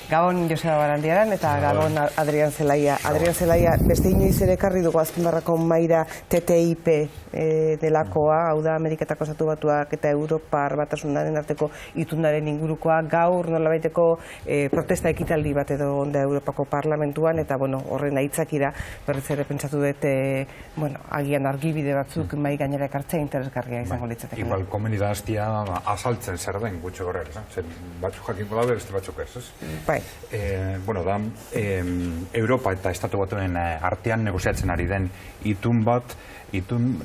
Gabon Joseba Barandiaran eta Gabon Adrian Zelaia. Adrian Zelaia, beste inoiz ere ekarri dugu azpimarrako mahaira TTIP delakoa, hau da Ameriketako Estatu Batuak eta Europar Batasunaren arteko itundaren ingurukoa, gaur nolabaiteko protesta ekitaldi bat edo onda Europako Parlamentuan, eta horren aitzakira berriz ere pentsatu dut, agian argibide batzuk mahai gainera ekartzea interesgarria izango litzateke. Igual komeni da hastia azaltzen zer den gutxo gorrer, batzuk jakinko da beste batzuk ez? Bai. Europa eta Estatu Batuen artean negoziatzen ari den itun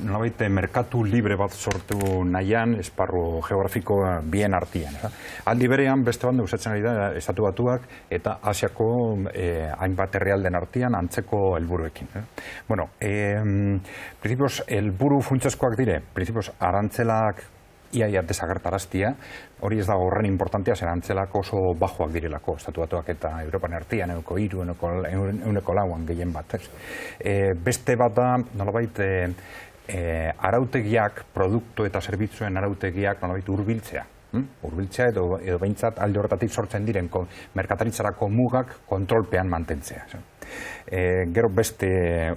nolabait merkatu libre bat sortu nahian esparru geografiko bien artean. Aldi berean beste bat negoziatzen ari da Estatu Batuak eta Asiako hainbat herrialden artean antzeko helburuekin. Principios helburu funtsezkoak dire, principios arantzelak iaia desagertaraztia, hori ez dago horren importantea, zer arantzelak oso bajoak direlako, Estatu Batuak eta Europan artean, 3, 4 gehien bat. Beste bat da, nolabait, arautegiak, produktu eta zerbitzuen arautegiak nolabait hurbiltzea. Hurbiltzea edo behintzat alde horretatik sortzen diren merkataritzarako mugak kontrolpean mantentzea. Gero beste,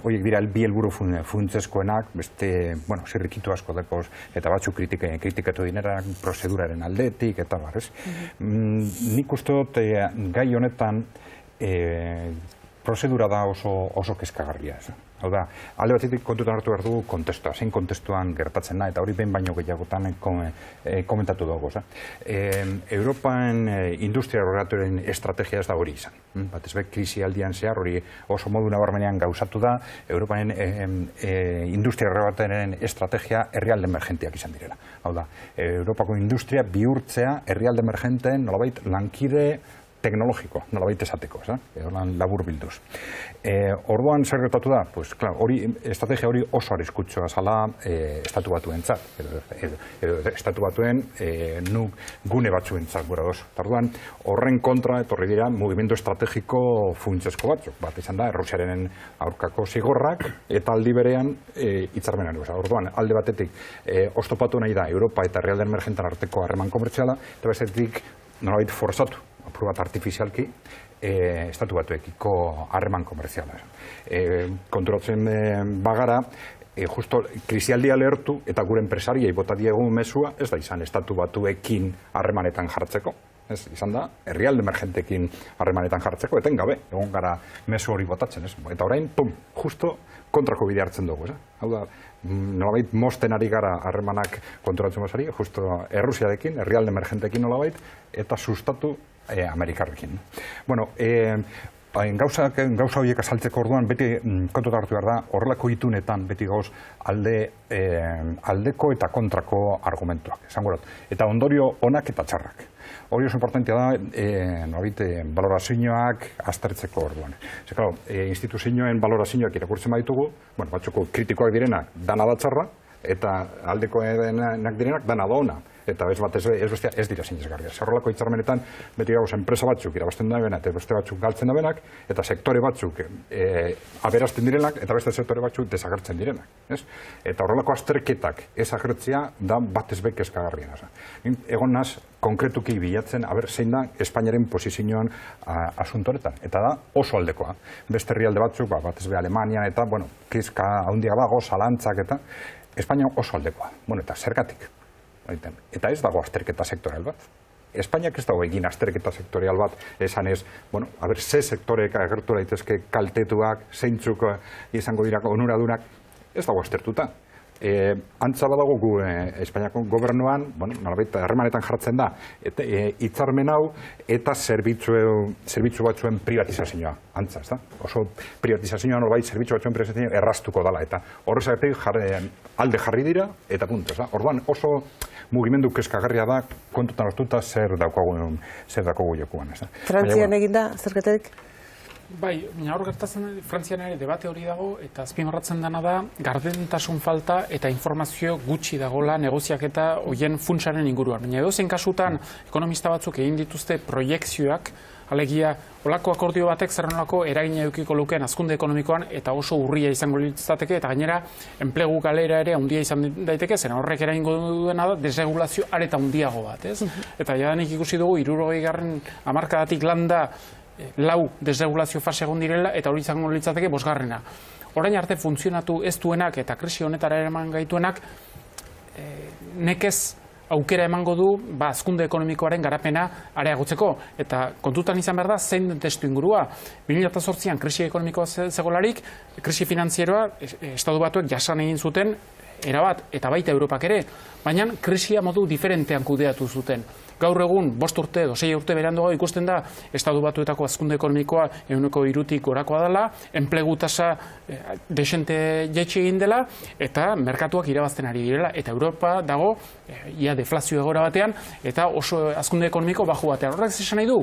horiek dira bi helburu funtsezkoenak, beste, zirrikitu asko dakoz, eta batzuk kritikatu dinerak prozeduraren aldetik, eta bar, ez? Nik uste dut gai honetan prozedura da oso kezkagarria, ez? Hau da, alde batetik kontutan hartu behar dugu kontestua, zein kontestuan gertatzen da, eta hori behin baino gehiagotan komentatu dugu. Europan industria regulatoren estrategia ez da hori izan. Batez be, krisi aldian zehar, hori oso modu nabarmenean gauzatu da, Europan industria regulatoren estrategia herrialde emergentiak izan direla. Hau da, Europako industria bihurtzea herrialde emergenteen nolabait lankide teknologiko, nolabait esateko, edo lan labur bilduz. Orduan zer gertatu da? Estrategia hori oso arriskutsua zala Estatu Batuentzat, edo Estatu Batuen gune batzuentzat gura doz. Orduan, horren kontra etorri dira mugimendu estrategiko funtsezko batzuk. Bat izan da, Errusiaren aurkako zigorrak eta aldi berean hitzarmenari. Orduan, alde batetik oztopatu nahi da Europa eta herrialde emergentan arteko harreman komertziala, eta bestetik nolabait forzatu apur bat artifizialki, Estatu Batuekiko harreman komertziala. Konturatzen bagara, justo krisialdia lehertu eta gure enpresariei bota diegu mezua, ez da izan Estatu Batuekin harremanetan jartzeko. Ez, izan da, herrialde emergentekin harremanetan jartzeko, eten gabe, egon gara mezu hori botatzen, ez? Eta orain, justo kontrako bide hartzen dugu, ez? Hau da, nolabait mosten ari gara harremanak konturatzen bazari, justo Errusiarekin, herrialde emergentekin nolabait, eta sustatu Amerikarrekin. Gauza horiek azaltzeko orduan beti kontuta hartu behar da, horrelako itunetan beti gauz aldeko eta kontrako argumentuak, esango dut. Eta ondorio onak eta txarrak. Hori oso importantea da, balorazioak aztertzeko orduan. Instituzioen balorazioak irakurtzen baditugu, batzuko kritikoak direnak dana da txarra, eta aldekoenak direnak dana da ona. Eta ez dira sinesgarriak. Horrelako hitzarmenetan beti gauz enpresa batzuk irabazten da benak, eta beste batzuk galtzen da benak, eta sektore batzuk aberazten direnak, eta beste sektore batzuk desagertzen direnak. Eta horrelako azterketak ez agertzea da batez be kezkagarria. Egon naz, konkretuki bilatzen, zein da Espainiaren posizioan asuntoretan. Eta da oso aldekoa. Beste herrialde batzuk, batez be Alemanian, eta, kezka handia bago, zalantzak, eta Espainia oso aldekoa. Eta zergatik. Eta ez dago azterketa sektorial bat. Espainiak ez dago egin azterketa sektorial bat, esan ez, ze sektorek agertu daitezke kaltetuak, zeintzuk izango dira onuradunak, ez dago aztertuta. Antza badago gu Espainiako gobernuan, nolabait harremanetan jartzen da, hitzarmen hau eta zerbitzu batzuen privatizazioa, antza, ez da? Oso privatizazioa nolabait zerbitzu batzuen privatizazioa erraztuko dela, eta horrezagatik alde jarri dira, eta punto, ez da? Orduan oso mugimendu kezkagarria da, kontutan hartuta zer daukagu jokuan, ez da? Frantzian egin da, zergatik? Bai, hor gertatzen Frantzian ere debate hori dago, eta azpimarratzen dena da, gardentasun falta eta informazio gutxi dagola negoziaketa hoien funtsaren inguruan. Baina edozein kasutan, ekonomista batzuk egin dituzte proiekzioak, alegia, olako akordio batek zer nolako eragina edukiko lukeen hazkunde ekonomikoan eta oso urria izango litzateke, eta gainera enplegu galera ere handia izan daiteke, zen horrek eragingo duena da desregulazio areta handiago bat, ez? Eta jadanik ikusi dugu 60. hamarkadatik landa 4 desregulazio fase egon direla, eta hori izango litzateke 5. Orain arte funtzionatu ez duenak eta krisi honetara eraman gaituenak nekez aukera emango du hazkunde ekonomikoaren garapena areagotzeko. Eta kontutan izan behar da, zein den testu ingurua. 2008an krisi ekonomikoa zegolarik, krisi finanzieroa Estatu Batuek jasan egin zuten erabat, eta baita Europak ere, baina krisia modu diferentean kudeatu zuten. Gaur egun, 5 urte edo 6 urte beranduago ikusten da Estatu Batuetako hazkunde ekonomikoa 1%tik gorakoa dela, enplegu tasa desente jaitsi egin dela, eta merkatuak irabazten ari direla, eta Europa dago ia deflazio egoera batean, eta oso hazkunde ekonomiko baju batean. Horrek esan nahi du,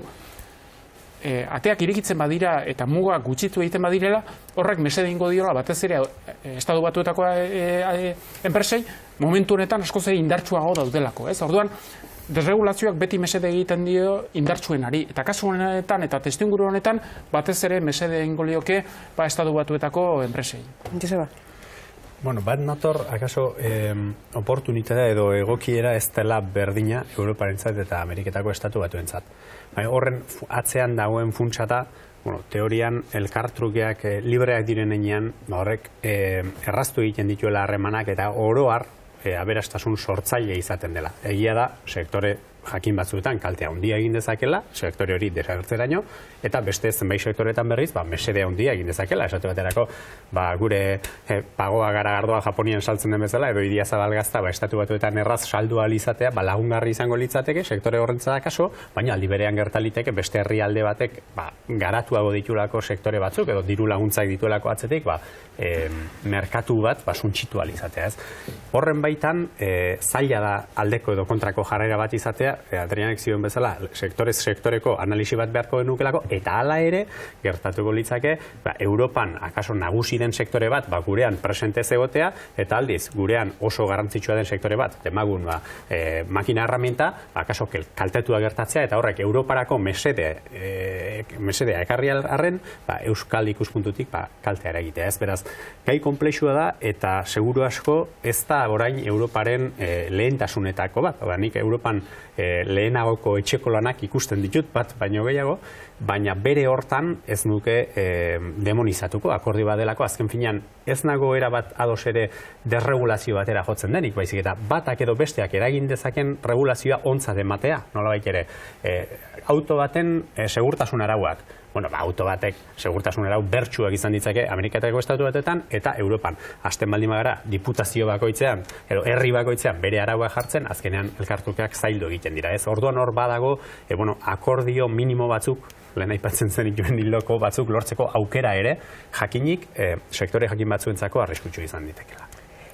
ateak irikitzen badira eta muga gutxitu egiten badirela, horrek mesede ingo diola batez ere Estatu Batuetako enpresei momentu honetan askoz ere indartsuago daudelako, ez? Orduan, desregulazioak beti mesede egiten dio indartsuenari, eta kasu honetan eta testuinguru honetan batez ere mesede ingo lioke Estatu Batuetako enpresei. Joseba. Bueno, bat nator, akaso, oportunitatea edo egokiera ez dela berdina Europarentzat eta Ameriketako Estatu Batuentzat. Horren atzean dagoen funtsa da, teorian elkartrukeak libreak direnean, horrek erraztu egiten dituela harremanak eta oro har aberastasun sortzaile izaten dela. Egia da, sektore jakin batzuetan kaltea handia egin dezakela, sektore hori desagertzeraino, eta beste zenbait sektoretan berriz, mesede handia egin dezakela, esate baterako, gure pagoa garagardoa Japonian saltzen den bezala, edo Idiazabal Gazta, Estatu Batuetan erraz saldu ahal izatea, lagungarri izango litzateke, sektore horrentzat kaso, baina aldi berean gertaliteke beste herrialde batek garatuago ditulako sektore batzuk, edo diru laguntzak dituelako atzetik, merkatu bat suntxitu ahal izatea, ez? Horren baitan, zaila da aldeko edo kontrako jarrera bat izatea, Adrianek zioen bezala, sektoreko analisi bat beharko genukelako, eta hala ere, gertatuko litzake, Europan akaso nagusi den sektore bat, gurean presente egotea, eta aldiz, gurean oso garrantzitsua den sektore bat, demagun makina herramienta, akaso kaltetua gertatzea, eta horrek Europarako mesedea ekarri arren, euskal ikuspuntutik kaltea eragitea. Ez beraz, gai konplexua da, eta seguru asko ez da orain Europaren lehentasunetako bat. Nik Europan lehenagoko etxeko lanak ikusten ditut bat baino gehiago, baina bere hortan ez nuke demonizatuko, akordio bat delako, azken finean ez nago erabat ados ere desregulazio batera jotzen denik, baizik eta batak edo besteak eragin dezaken regulazioa ontza dematea, nolabait ere. Auto baten segurtasun arauak, auto batek segurtasun arau bertsuak izan ditzake Ameriketako Estatu Batuetan eta Europan. Hasten baldin bagara diputazio bakoitzean, edo herri bakoitzean bere arauak jartzen, azkenean elkartrukeak zaildu egiten dira. Orduan hor badago, akordio minimo batzuk, lehen aipatzen zen ituen hiloko batzuk lortzeko aukera ere, jakinik sektore jakin batzuentzako arriskutsu izan ditekela.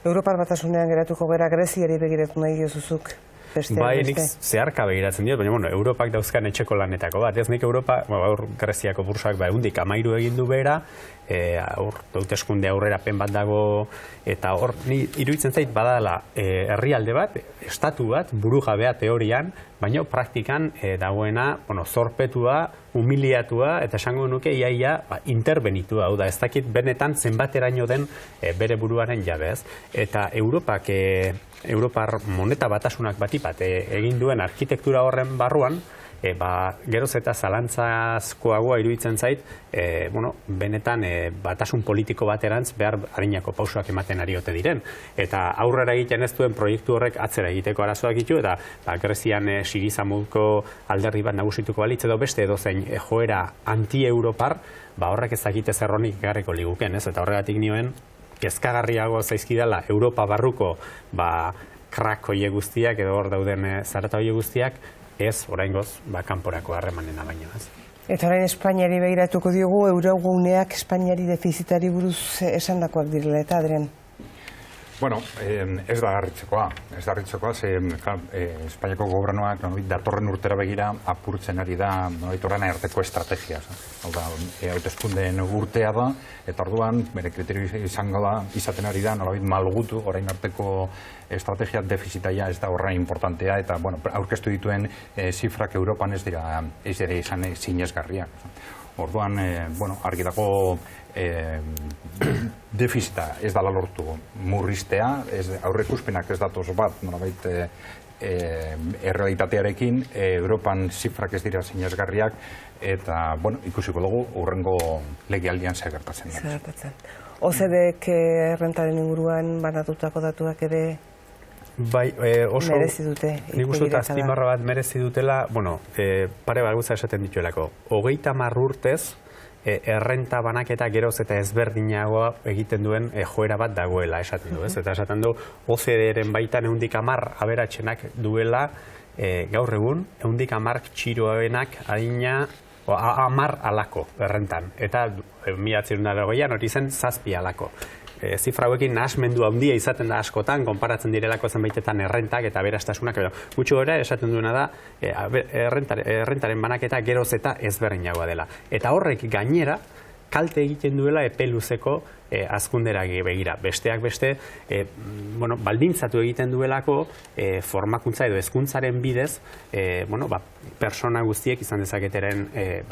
Europar Batasunean geratuko gara Greziari begiratu nahi diozuzuk. Nik zeharka begiratzen diot, baina Europak dauzkan etxeko lanetako bat. Ez nik Europa, Greziako bursak ehundik 13 egin du behera, hauteskunde aurrerapen bat dago, eta hor, iruditzen zait badala herrialde bat, estatu bat, burujabea teorian, baina praktikan dagoena zorpetua, humiliatua, eta esango nuke iaia interbenitua, hau da, ez dakit benetan zenbateraino den bere buruaren jabez. Eta Europar moneta batasunak batipat egin duen arkitektura horren barruan, geroz eta zalantzazkoagoa iruditzen zait, benetan batasun politiko baterantz behar adinako pausoak ematen ari ote diren. Eta aurrera egiten ez duen proiektu horrek atzera egiteko arazoak ditu, eta Grezian Siriza moduko alderdi bat nagusituko balitz edo beste edozein joera anti-europar, horrek ez dakite zerronik garriko liguken, ez? Eta horregatik nioen, kezkagarriago zaizkidala Europa barruko krak hoie guztiak, edo hor dauden zarata hoie guztiak, ez, oraingoz, kanporako harremanena baino, ez. Eta orain Espainiari begiratuko diogu, euroguneak Espainiari defizitari buruz esandakoak direla, eta Adrian? Bueno, ez da harritzekoa, ze Espainiako gobernuak datorren urtera begira apurtzen ari da horren arteko estrategia. Hau da, hauteskundeen urtea da, eta orduan, bere kriterio izaten ari da, nolabait malgutu, orain arteko estrategia defizitaia ez da horrein importantea, eta aurkeztu dituen zifrak Europan ez dira izan sinesgarriak. Orduan, argi dago defizita ez dala lortu murriztea, aurreikuspenak ez datoz bat, nolabait errealitatearekin, Europan zifrak ez dira sinesgarriak, eta, ikusiko dugu, hurrengo legealdian zer gertatzen. OCDEk errentaren inguruan banatutako datuak ere oso merezi dute. Nik uste dut azpimarra bat merezi dutela, pare bat gauza esaten dituelako. 30 urtez, errenta banaketa geroz eta ezberdinagoa egiten duen joera bat dagoela esaten du, ez? Eta esaten du, OCDE-ren baitan 110 aberatsenak duela gaur egun, 110 txiroabenak adina 10 alako errentan. Eta 1980an hori zen 7 alako. Zifra hauekin nahasmendu handia izaten da askotan, konparatzen direlako zenbaitetan errentak eta aberastasunak. Gutxi gora esaten duena da errentaren banaketa geroz eta ezberdinagoa dela. Eta horrek gainera kalte egiten duela epe luzeko hazkundera begira. Besteak beste, baldintzatu egiten duelako formakuntza edo hezkuntzaren bidez, persona guztiek izan dezaketeren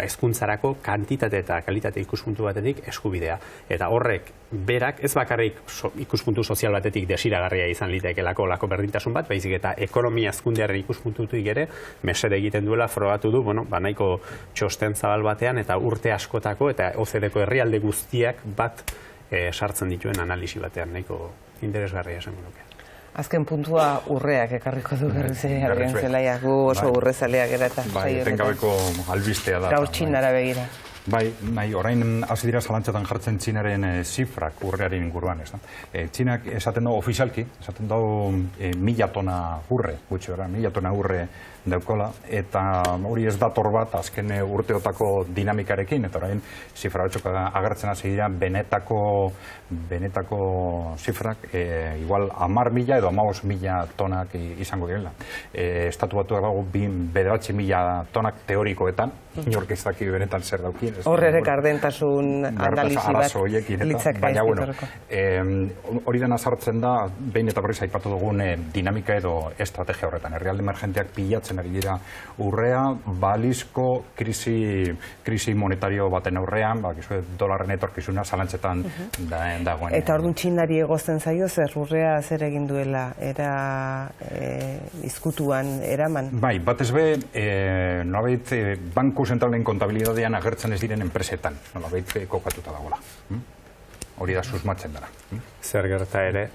hezkuntzarako kantitate eta kalitate ikuspuntu batetik eskubidea. Eta horrek berak ez bakarrik ikuspuntu sozial batetik desiragarria izan litekelako lako berdintasun bat, baizik eta ekonomia hazkundearen ikuspuntutik ere mesede egiten duela frogatu du, nahiko txosten zabal batean eta urte askotako eta OCDEko herrialde guztiak bat sartzen dituen analisi batean, nahiko interesgarria esango nuke. Azken puntua urreak ekarriko du berriz ere Adrian Zelaia, gu oso urrezaleak era eta etengabeko albistea da. Gaur Txinara begira. Orain hasi dira zalantzatan jartzen Txinaren zifrak urrearen inguruan, ez da. Txinak esaten dago ofizialki, esaten dago 1000 tona urre, gutxi gara, 1000 tona urre daukola, eta hori ez dator bat azken urteotako dinamikarekin, eta orain zifra batzuk agertzen hasi dira benetako zifrak igual 10.000 edo 15.000 tonak izango direla. Estatu batuak dago 9.000 tonak teorikoetan, inork ez daki benetan zer daukin. Horrere gardentasun analisi bat litzak baina, hori dena sartzen da, behin eta berriz aipatu dugun dinamika edo estrategia horretan. Herrialde emergenteak pilatzen ari dira urrea, balizko krisi monetario baten aurrean, dolarren etorkizuna zalantzetan dagoen. Eta orduan Txinari egozten zaio zer urrea zer egin duela, era izkutuan eraman? Bai, batez be, nolabait banku zentralen kontabilidadean agertzen ez diren enpresetan, nolabait kokatuta dagoela. Hori da susmatzen dara. Zer gerta ere,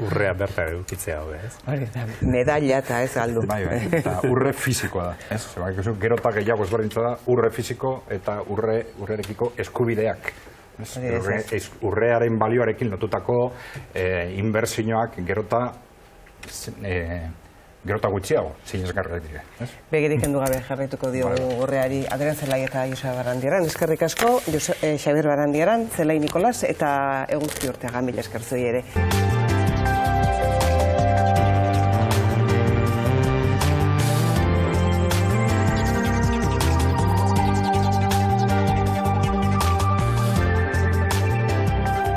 urrea berta edukitzea hobe, ez? Hori da, medalla eta ez aldu. Bai, eta urre fisikoa da, ez? Gero eta gehiago ezberdintza da, urre fisiko eta urrerekiko eskubideak. Urrearen balioarekin lotutako inbertsioak gero eta gutxiago, sinesgarriak dira. Begirik kendu gabe jarraituko diogu urreari Adrian Zelaia eta Joseba Barandiaran. Eskerrik asko, Xabier Barandiaran, Zelai Nikolas eta Eguzki Urteaga, mila esker zuei ere.